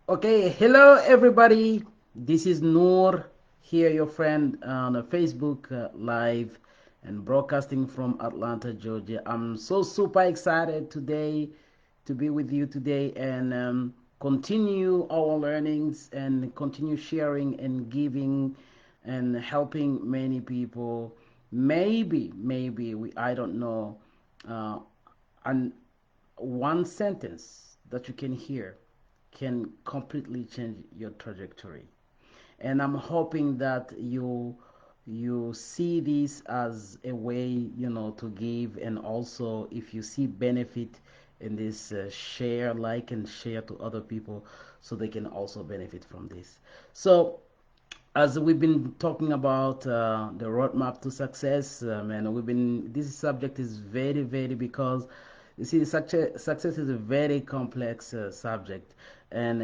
Okay, hello everybody. This is Noor here, your friend on a Facebook live and broadcasting from Atlanta, Georgia. I'm so super excited today to be with you today and continue our learnings and continue sharing and giving and helping many people. Maybe I don't know, uh, and one sentence that you can hear can completely change your trajectory. And I'm hoping that you see this as a way, to give, and also if you see benefit in this, share, like, and share to other people so they can also benefit from this. So as we've been talking about the roadmap to success, and this subject is very because you see success is a very complex subject, and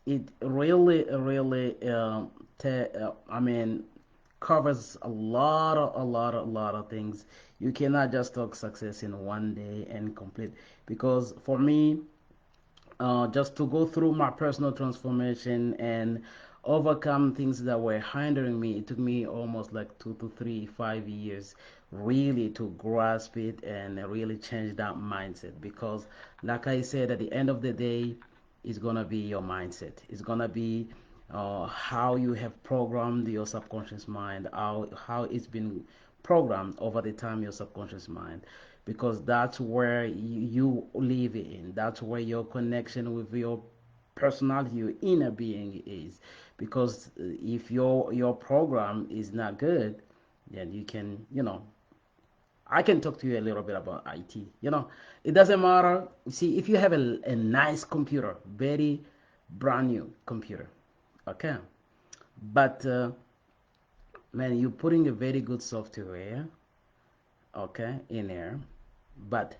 it really I mean covers a lot of things. You cannot just talk success in one day and complete, because for me, just to go through my personal transformation and overcome things that were hindering me. It took me almost like 2 to 3, 5 years really to grasp it and really change that mindset. Because, like I said, at the end of the day, it's gonna be your mindset. It's gonna be how you have programmed your subconscious mind, how it's been programmed over the time, your subconscious mind, because that's where you live in. That's where your connection with your personality, your inner being is. Because if your program is not good, then you can, I can talk to you a little bit about IT. It doesn't matter. See, if you have a nice computer, very brand new computer, okay, but man, you're putting a very good software, okay, in there, but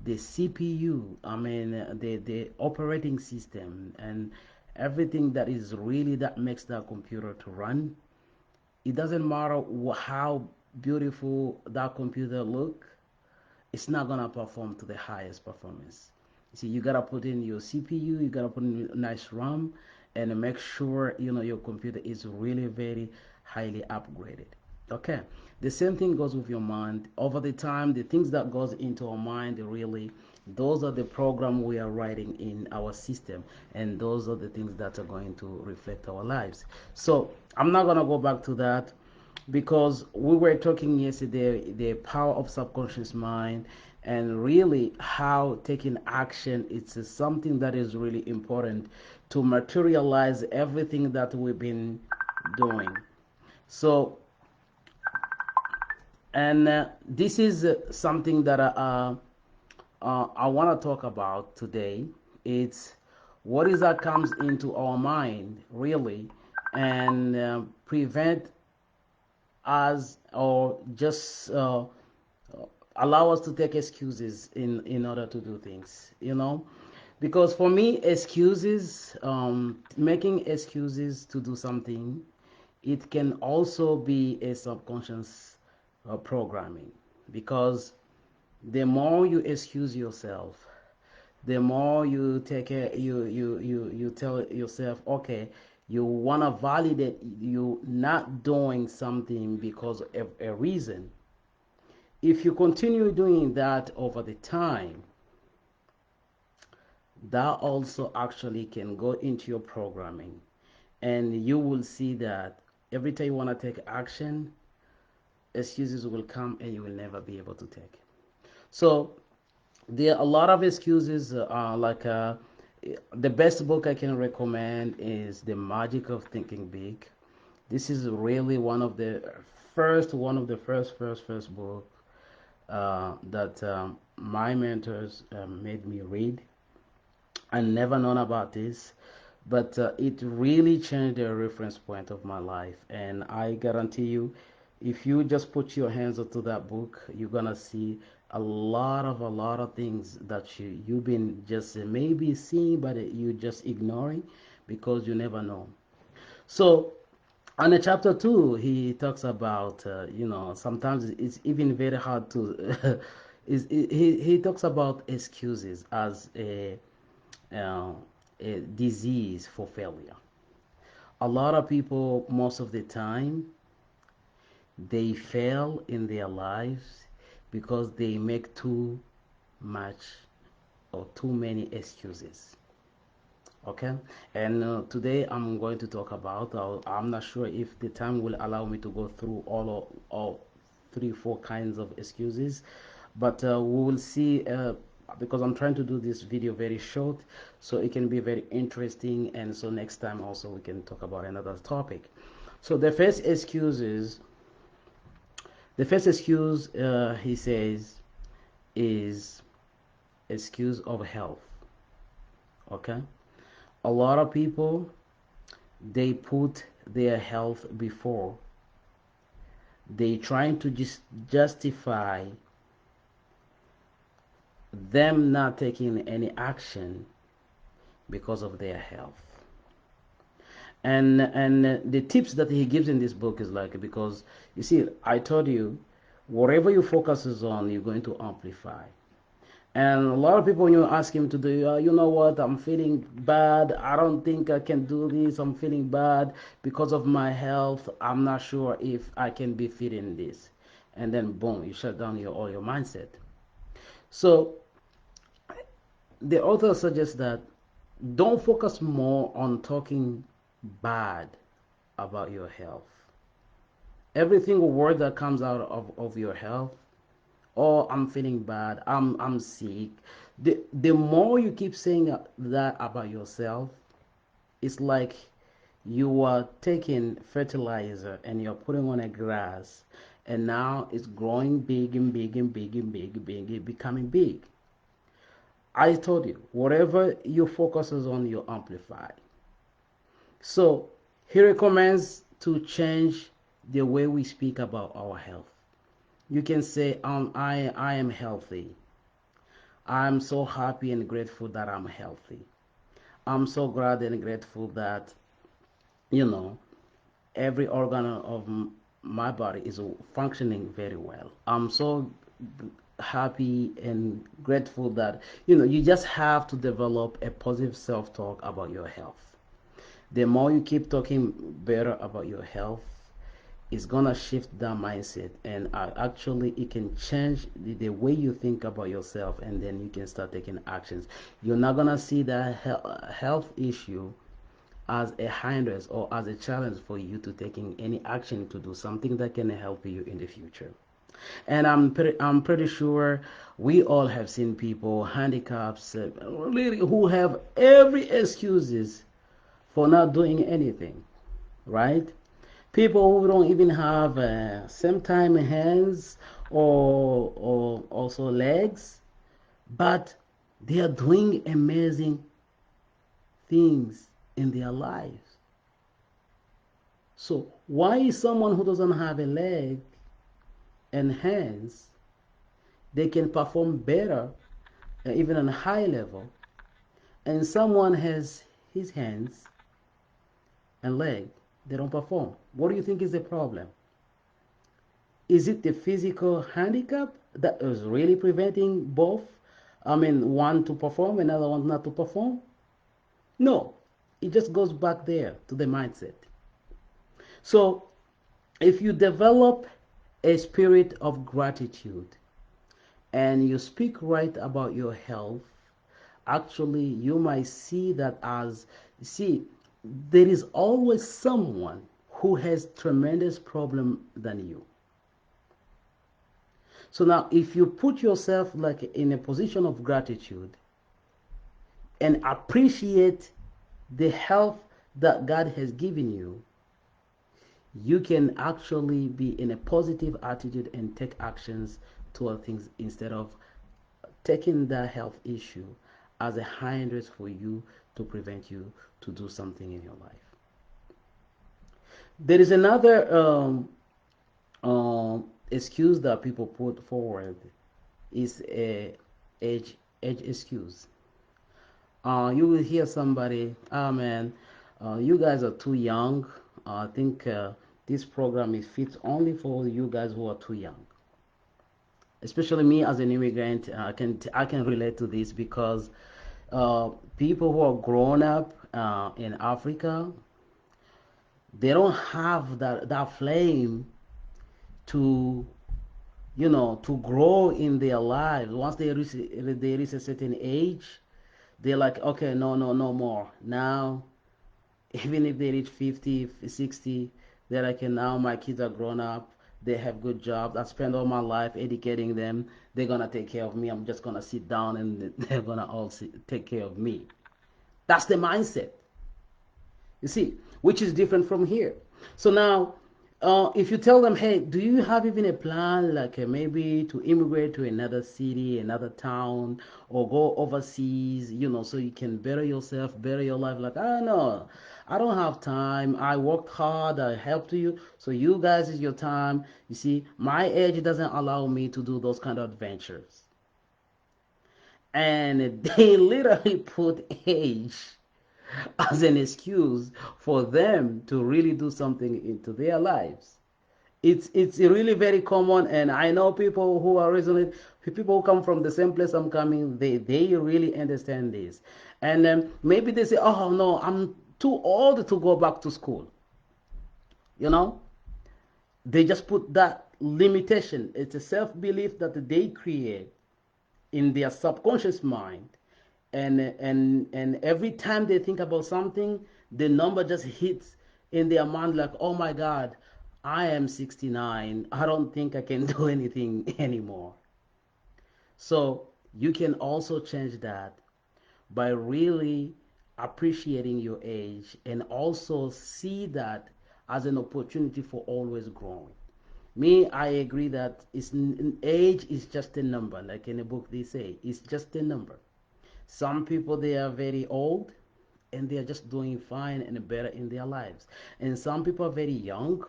the CPU, I mean, the operating system and everything that is really that makes that computer to run, it doesn't matter how beautiful that computer look, it's not gonna perform to the highest performance. You see, you gotta put in your CPU, you gotta put in a nice RAM, and make sure your computer is really very highly upgraded. Okay, the same thing goes with your mind. Over the time, the things that goes into our mind, really, those are the program we are writing in our system, and those are the things that are going to reflect our lives. So I'm not gonna go back to that, because we were talking yesterday the power of subconscious mind, and really how taking action, it's something that is really important to materialize everything that we've been doing. So, and this is something that I want to talk about today. It's what is that comes into our mind, really, and prevent us, or just allow us to take excuses in order to do things, because for me, excuses, making excuses to do something, it can also be a subconscious programming. Because the more you excuse yourself, the more you take care, you tell yourself, okay, you want to validate you not doing something because of a reason. If you continue doing that over the time, that also actually can go into your programming, and you will see that every time you want to take action, excuses will come and you will never be able to take. So there are a lot of excuses, the best book I can recommend is The Magic of Thinking Big. This is really one of the first book that my mentors made me read. I never known about this, but it really changed the reference point of my life. And I guarantee you, if you just put your hands onto that book, you're gonna see a lot of things that you've been just maybe seeing, but you just ignoring because you never know. So on the chapter 2, he talks about, sometimes it's even very hard to, he talks about excuses as a, uh, a disease for failure. A lot of people, most of the time, they fail in their lives because they make too much or too many excuses. Okay, and today I'm going to talk about, I'm not sure if the time will allow me to go through all three, four kinds of excuses, but we will see, because I'm trying to do this video very short so it can be very interesting, and so next time also we can talk about another topic. So the first excuse he says is excuse of health. Okay, a lot of people, they put their health before. They trying to just justify them not taking any action because of their health. And the tips that he gives in this book is like, because you see, I told you, whatever you focus on, you're going to amplify. And a lot of people, when you ask him to do, you know what, I'm feeling bad, I don't think I can do this, I'm feeling bad because of my health, I'm not sure if I can be fit in this. And then boom, you shut down all your mindset. So the author suggests that don't focus more on talking bad about your health. Every single word that comes out of your health, oh, I'm feeling bad, I'm sick, the more you keep saying that about yourself, it's like you are taking fertilizer and you're putting on a grass, and now it's growing big and big and big and big and big, becoming big. I told you, whatever you focus on, you amplify. So he recommends to change the way we speak about our health. You can say, I am healthy. I'm so happy and grateful that I'm healthy. I'm so glad and grateful that, every organ of my body is functioning very well. I'm so happy and grateful that, you just have to develop a positive self-talk about your health. The more you keep talking better about your health, it's gonna shift that mindset, and actually it can change the way you think about yourself, and then you can start taking actions. You're not gonna see that health issue as a hindrance or as a challenge for you to taking any action to do something that can help you in the future. And I'm pretty sure we all have seen people, handicaps, really, who have every excuses for not doing anything, right? People who don't even have sometimes hands or also legs, but they are doing amazing things in their lives. So why is someone who doesn't have a leg and hands, they can perform better, even on a high level, and someone has his hands and leg, they don't perform? What do you think is the problem? Is it the physical handicap that is really preventing both? I mean, one to perform, another one not to perform? No, it just goes back there to the mindset. So if you develop a spirit of gratitude and you speak right about your health, actually you might see that as, see, there is always someone who has tremendous problem than you. So now if you put yourself like in a position of gratitude and appreciate the health that God has given you, you can actually be in a positive attitude and take actions toward things instead of taking that health issue as a hindrance for you to prevent you to do something in your life. There is another excuse that people put forward, is a age excuse. You will hear somebody, oh man, you guys are too young. I think this program is fit only for you guys who are too young. Especially me as an immigrant, I can relate to this, because People who are grown up in Africa, they don't have that flame to, to grow in their lives. Once they reach a certain age, they're like, okay, no, no, no more. Now, even if they reach 50, 60, they're like, "Okay, now my kids are grown up. They have good jobs. I spend all my life educating them. They're gonna take care of me. I'm just gonna sit down and they're gonna all take care of me." That's the mindset. You see, which is different from here. So now, if you tell them, hey, do you have even a plan, like maybe to immigrate to another city, another town, or go overseas, so you can better yourself, better your life? Like, I know, I don't have time. I worked hard. I helped you. So you guys is your time. You see, my age doesn't allow me to do those kind of adventures. And they literally put age as an excuse for them to really do something into their lives. It's really very common, and I know people who are reasoning, people who come from the same place I'm coming, they really understand this. And maybe they say, "Oh no, I'm too old to go back to school." You know, they just put that limitation. It's a self-belief that they create in their subconscious mind, and every time they think about something, the number just hits in their mind like, "Oh my God, I am 69. I don't think I can do anything anymore." So you can also change that by really appreciating your age and also see that as an opportunity for always growing. Me, I agree that age is just a number. Like in a book they say, it's just a number. Some people, they are very old and they are just doing fine and better in their lives. And some people are very young,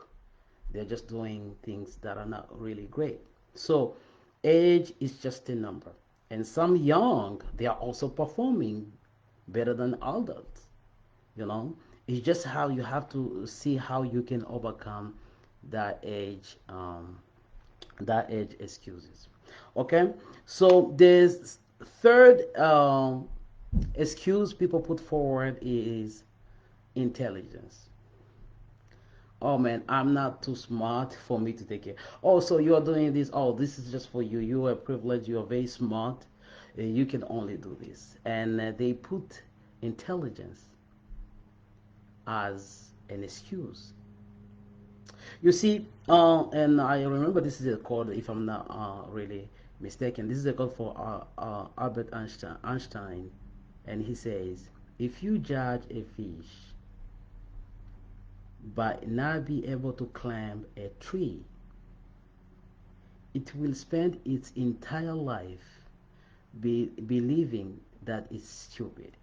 they're just doing things that are not really great. So age is just a number. And some young, they are also performing better than adults. You know, it's just how you have to see how you can overcome that age excuses. Okay, so there's third excuse people put forward is intelligence. Oh man, I'm not too smart for me to take care. Oh, so you are doing this. Oh, this is just for you. You are privileged. You are very smart. You can only do this. And they put intelligence as an excuse. You see, and I remember this is a code, if I'm not really mistaken. This is a code for Albert Einstein, and he says, if you judge a fish but not be able to climb a tree, it will spend its entire life believing that it's stupid.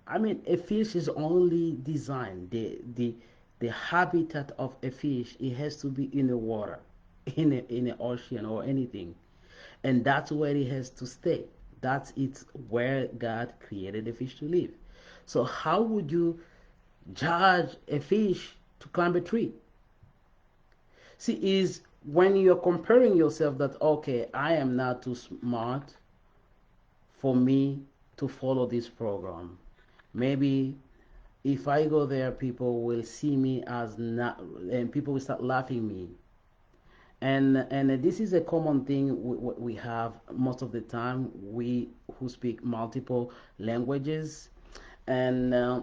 I mean, a fish is only designed, the habitat of a fish, it has to be in the water, in the ocean or anything. And that's where it has to stay. That's it's where God created the fish to live. So how would you judge a fish to climb a tree? See, is when you're comparing yourself that, okay, I am not too smart for me to follow this program. Maybe if I go there, people will see me as not, and people will start laughing me. And this is a common thing we have most of the time. We who speak multiple languages, and uh,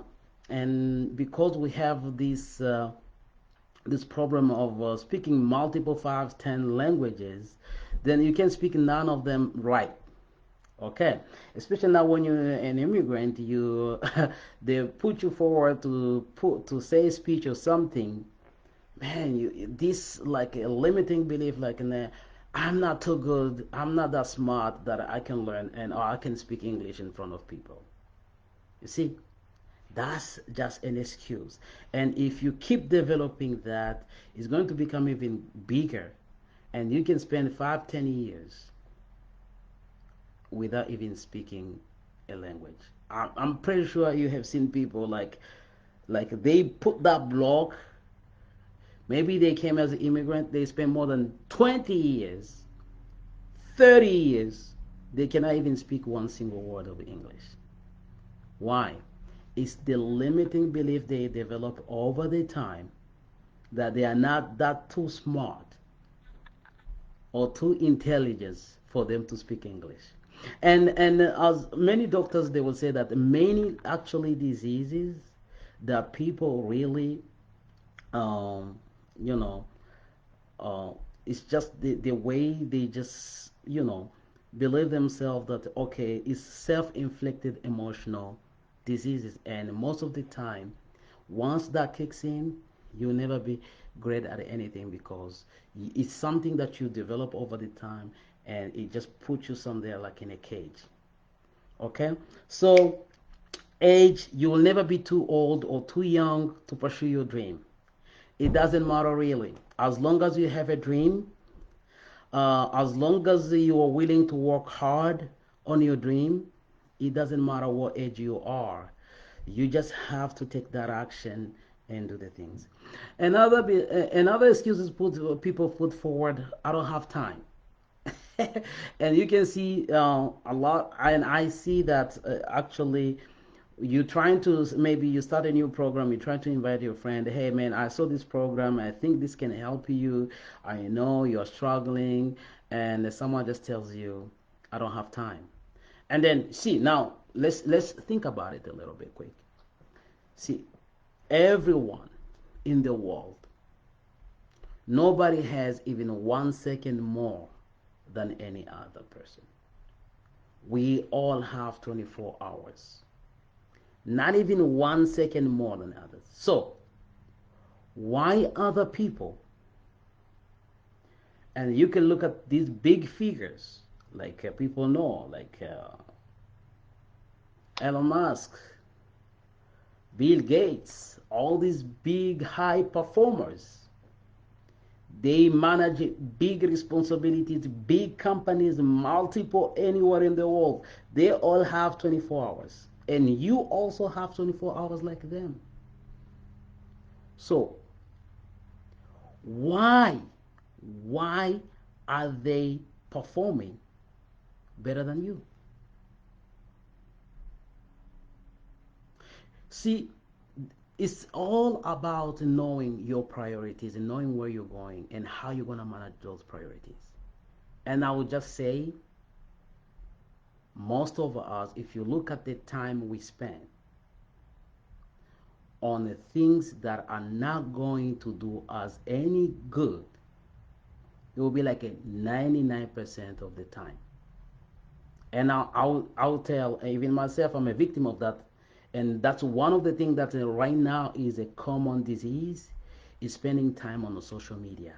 and because we have this problem of speaking multiple 5, 10 languages, then you can speak none of them right. Okay, especially now when you're an immigrant, you they put you forward to say a speech or something. Man, this like a limiting belief, like I'm not too good, I'm not that smart that I can learn and or I can speak English in front of people. You see, that's just an excuse. And if you keep developing that, it's going to become even bigger, and you can spend 5, 10 years without even speaking a language. I'm pretty sure you have seen people like they put that block. Maybe they came as an immigrant. They spent more than 20 years, 30 years They cannot even speak one single word of English. Why? It's the limiting belief they develop over the time that they are not that too smart or too intelligent for them to speak English. And as many doctors, they will say that many actually diseases that people really, um, you know, uh, it's just the way they just, believe themselves that, okay, it's self-inflicted emotional diseases. And most of the time, once that kicks in, you'll never be great at anything because it's something that you develop over the time and it just puts you somewhere like in a cage. Okay? So, age, you will never be too old or too young to pursue your dream. It doesn't matter really. As long as you have a dream, as long as you are willing to work hard on your dream, it doesn't matter what age you are. You just have to take that action and do the things. Another excuses people put forward. I don't have time. And you can see a lot, and I see that actually you trying to, maybe you start a new program, you're trying to invite your friend, hey man, I saw this program, I think this can help you, I know you're struggling, and someone just tells you, I don't have time. And then see, now let's think about it a little bit quick. See, everyone in the world, nobody has even 1 second more than any other person. We all have 24 hours, not even 1 second more than others. So, why other people? And you can look at these big figures, like people know, like Elon Musk, Bill Gates, all these big high performers. They manage big responsibilities, big companies, multiple anywhere in the world. They all have 24 hours. And you also have 24 hours like them. So, why? Why are they performing better than you? See, it's all about knowing your priorities and knowing where you're going and how you're going to manage those priorities. And I would just say, most of us, if you look at the time we spend on the things that are not going to do us any good, it will be like a 99% of the time. And I'll tell, even myself, I'm a victim of that. And that's one of the things that right now is a common disease, is spending time on the social media.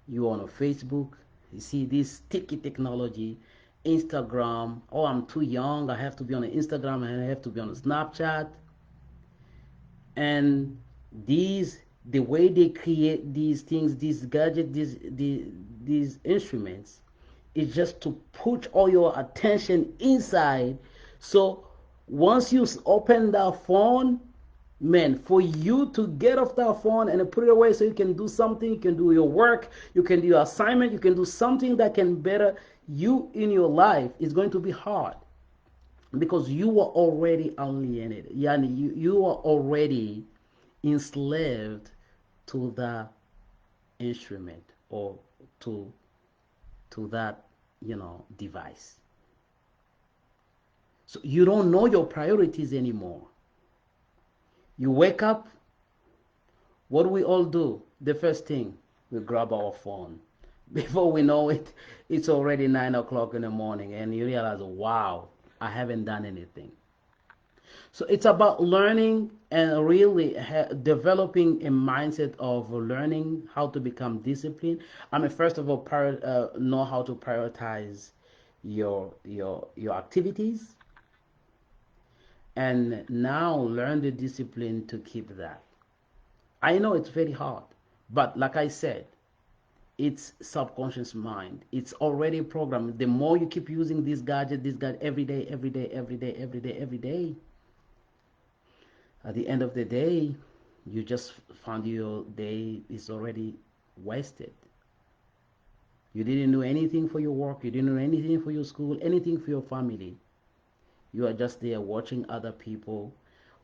You on a Facebook, you see this sticky technology, Instagram. Oh, I'm too young, I have to be on Instagram and I have to be on Snapchat. And the way they create these things, these gadgets, these instruments, is just to put all your attention inside. So once you open that phone, man, for you to get off that phone and put it away so you can do something, you can do your work, you can do your assignment, you can do something that can better you in your life, is going to be hard because you are already alienated. Yani you are already enslaved to the instrument or to that device. So you don't know your priorities anymore. You wake up, what do we all do? The first thing, we grab our phone. Before we know it, it's already 9 o'clock in the morning and you realize, wow, I haven't done anything. So it's about learning and really developing a mindset of learning how to become disciplined. I mean, first of all, know how to prioritize your activities, and now learn the discipline to keep that. I know it's very hard, but like I said, it's subconscious mind. It's already programmed. The more you keep using this gadget every day, every day, every day, every day, every day, at the end of the day, you just found your day is already wasted. You didn't do anything for your work. You didn't do anything for your school, anything for your family. You are just there watching other people,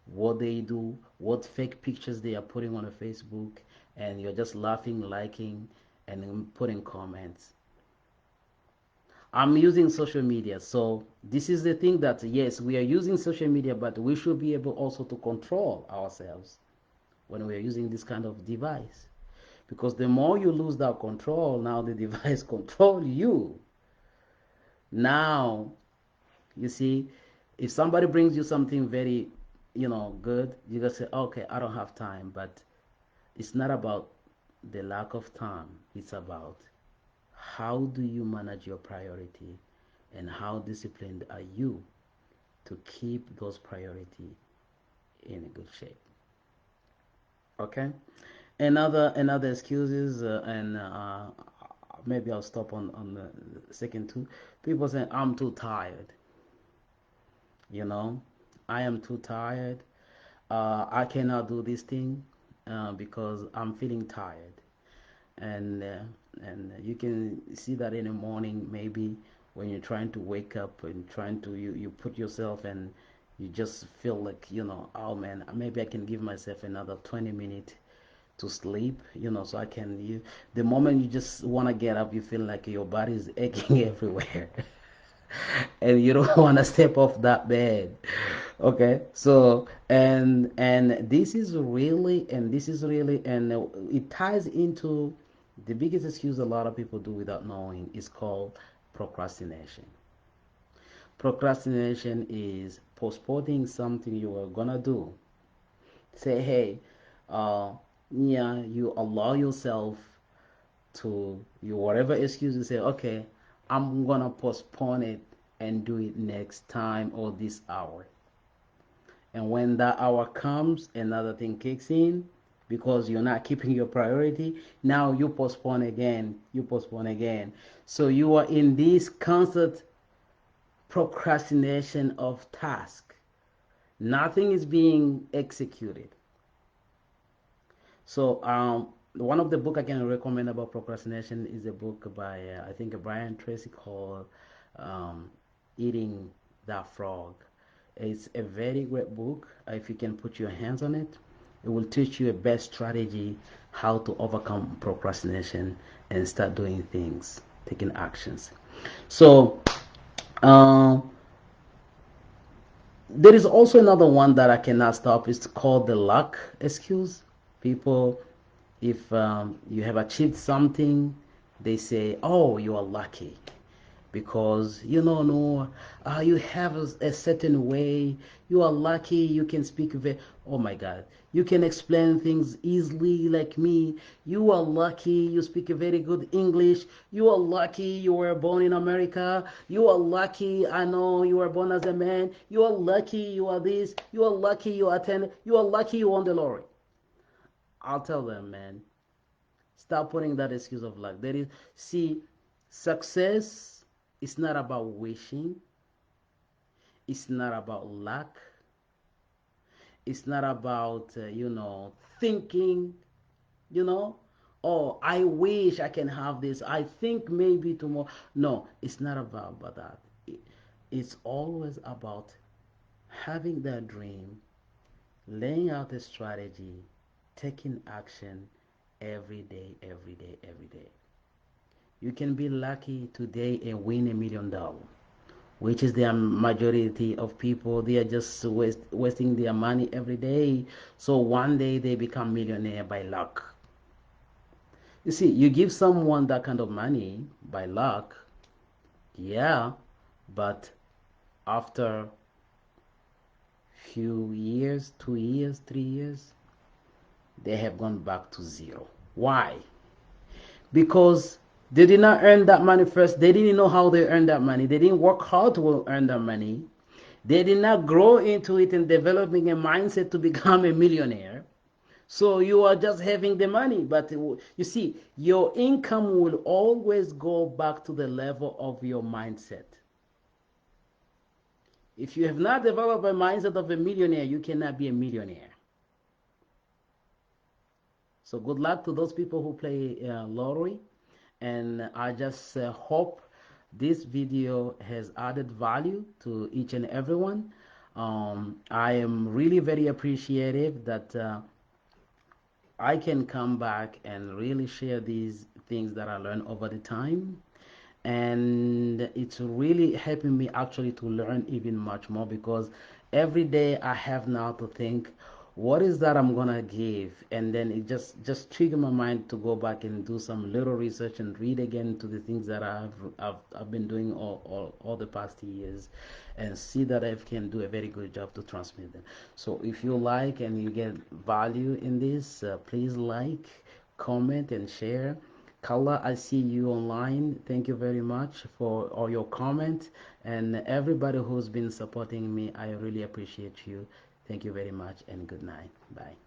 what they do, what fake pictures they are putting on a Facebook, and you're just laughing, liking, and putting comments. I'm using social media, so this is the thing that yes, we are using social media, but we should be able also to control ourselves when we are using this kind of device. Because the more you lose that control, now the device control you. Now, you see, if somebody brings you something very, good, you just say, okay, I don't have time. But it's not about the lack of time. It's about how do you manage your priority and how disciplined are you to keep those priorities in a good shape. Okay? Another excuses and maybe I'll stop on the second two. People say I'm too tired. I am too tired. I cannot do this thing because I'm feeling tired. And you can see that in the morning, maybe when you're trying to wake up and trying to you put yourself and you just feel like, oh man, maybe I can give myself another 20 minutes to sleep, so I can the moment you just want to get up, you feel like your body is aching everywhere. And you don't want to step off that bed. Okay, so and this is really and it ties into the biggest excuse a lot of people do without knowing is called procrastination. Procrastination is postponing something you are gonna do. Say, hey, uh yeah, you allow yourself to you whatever excuse you say, okay, I'm gonna postpone it and do it next time or this hour. And when that hour comes, another thing kicks in because you're not keeping your priority. Now you postpone again, you postpone again. So you are in this constant procrastination of task. Nothing is being executed. So one of the book I can recommend about procrastination is a book by I think Brian Tracy called Eating That Frog. It's a very great book. If you can put your hands on it, it will teach you a best strategy how to overcome procrastination and start doing things, taking actions. So there is also another one that I cannot stop. It's called the luck excuse. People, if you have achieved something, they say, oh, you are lucky because no, you have a certain way, you are lucky, you can speak oh my god, you can explain things easily like me, you are lucky, you speak a very good English, you are lucky you were born in America, you are lucky, I know you were born as a man, you are lucky you are this, you are lucky you attend, you are lucky you won the lottery. I'll tell them, man, stop putting that excuse of luck. There is, see, success is not about wishing. It's not about luck. It's not about, thinking, oh, I wish I can have this. I think maybe tomorrow. No, it's not about that. It's always about having that dream, laying out a strategy, taking action every day, every day, every day. You can be lucky today and win $1 million, which is the majority of people. They are just wasting their money every day. So one day they become millionaire by luck. You see, you give someone that kind of money by luck, yeah, but after few years, 2 years, 3 years, they have gone back to zero. Why? Because they did not earn that money first. They didn't know how they earned that money. They didn't work hard to earn that money. They did not grow into it and developing a mindset to become a millionaire. So you are just having the money. But you see, your income will always go back to the level of your mindset. If you have not developed a mindset of a millionaire, you cannot be a millionaire. So good luck to those people who play lottery and I just hope this video has added value to each and everyone. I am really very appreciative that I can come back and really share these things that I learned over the time, and it's really helping me actually to learn even much more, because every day I have now to think what is that I'm gonna give, and then it just trigger my mind to go back and do some little research and read again to the things that I've been doing all the past years, and see that I can do a very good job to transmit them. So if you like and you get value in this, please like, comment, and share. Kala, I see you online. Thank you very much for all your comments, and everybody who's been supporting me. I really appreciate you. Thank you very much, and good night. Bye.